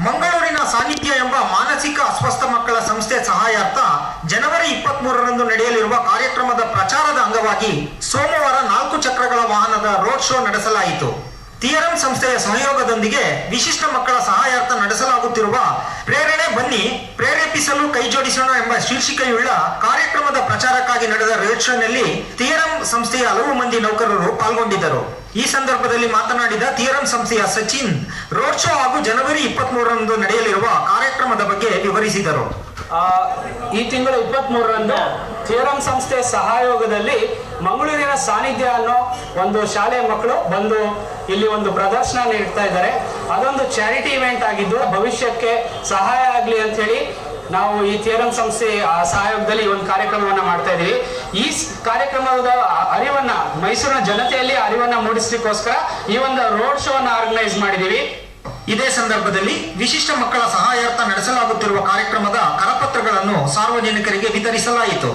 ಮಂಗಳೂರಿನ ಸಾನ್ನಿಧ್ಯ ಎಂಬ ಮಾನಸಿಕ ಅಸ್ವಸ್ಥ ಮಕ್ಕಳ ಸಂಸ್ಥೆ ಸಹಾಯಾರ್ಥ ಜನವರಿ 23ರಂದು ನಡೆಯಲಿರುವ ಕಾರ್ಯಕ್ರಮದ ಪ್ರಚಾರದ ಅಂಗವಾಗಿ ಸೋಮವಾರ 4 ಚಕ್ರಗಳ ವಾಹನದ ರೋಡ್ ಶೋ ನಡೆಸಲಾಯಿತು. ಥಿಯರಂ ಸಂಸ್ಥೆಯ ಸಹಯೋಗದೊಂದಿಗೆ ವಿಶಿಷ್ಟ ಮಕ್ಕಳ ಸಹಾಯಾರ್ಥ ನಡೆಸಲಾಗುತ್ತಿರುವ ಪ್ರೇರಣೆ ಬನ್ನಿ ಪ್ರೇರೇಪಿಸಲು ಕೈಜೋಡಿಸೋಣ ಎಂಬ ಶೀರ್ಷಿಕೆಯುಳ್ಳ ಕಾರ್ಯಕ್ರಮದ ಪ್ರಚಾರಕ್ಕಾಗಿ ನಡೆದ ರೋಡ್ ಶೋನಲ್ಲಿ ಥಿಯರಂ ಸಂಸ್ಥೆಯ ಹಲವು ಮಂದಿ ನೌಕರರು ಪಾಲ್ಗೊಂಡಿದ್ದರು. ಈ ಸಂದರ್ಭದಲ್ಲಿ ಮಾತನಾಡಿದ ಥಿಯರಂ ಸಂಸ್ಥೆಯ ಸಚಿನ್ ರೋಡ್ ಶೋ ಹಾಗೂ ಜನವರಿ 23ರಂದು ನಡೆಯಲಿರುವ ಕಾರ್ಯಕ್ರಮದ ಬಗ್ಗೆ ವಿವರಿಸಿದರು. ಈ ತಿಂಗಳು 23ರಂದು ಥಿಯರಂ ಸಂಸ್ಥೆ ಸಹಯೋಗದಲ್ಲಿ ಮಂಗಳೂರಿನ ಸಾನ್ನಿಧ್ಯ ಅನ್ನೋ ಒಂದು ಶಾಲೆಯ ಮಕ್ಕಳು ಬಂದು ಇಲ್ಲಿ ಒಂದು ಪ್ರದರ್ಶನ ನೀಡ್ತಾ ಇದ್ದಾರೆ. ಅದೊಂದು ಚಾರಿಟಿ ಇವೆಂಟ್ ಆಗಿದ್ದು ಭವಿಷ್ಯಕ್ಕೆ ಸಹಾಯ ಆಗಲಿ ಅಂತ ಹೇಳಿ ನಾವು ಈ ಥಿಯರಂ ಸಂಸ್ಥೆ ಸಹಯೋಗದಲ್ಲಿ ಒಂದು ಕಾರ್ಯಕ್ರಮವನ್ನ ಮಾಡ್ತಾ ಇದೀವಿ. ಈ ಕಾರ್ಯಕ್ರಮದ ಅರಿವನ್ನ ಮೈಸೂರಿನ ಜನತೆಯಲ್ಲಿ ಅರಿವನ್ನ ಮೂಡಿಸಲಿಕ್ಕೋಸ್ಕರ ಈ ಒಂದು ರೋಡ್ ಶೋ ಅನ್ನ ಆರ್ಗನೈಸ್ ಮಾಡಿದೀವಿ. ಇದೇ ಸಂದರ್ಭದಲ್ಲಿ ವಿಶಿಷ್ಟ ಮಕ್ಕಳ ಸಹಾಯಾರ್ಥ ನಡೆಸಲಾಗುತ್ತಿರುವ ಕಾರ್ಯಕ್ರಮದ ಕರಪತ್ರಗಳನ್ನು ಸಾರ್ವಜನಿಕರಿಗೆ ವಿತರಿಸಲಾಯಿತು.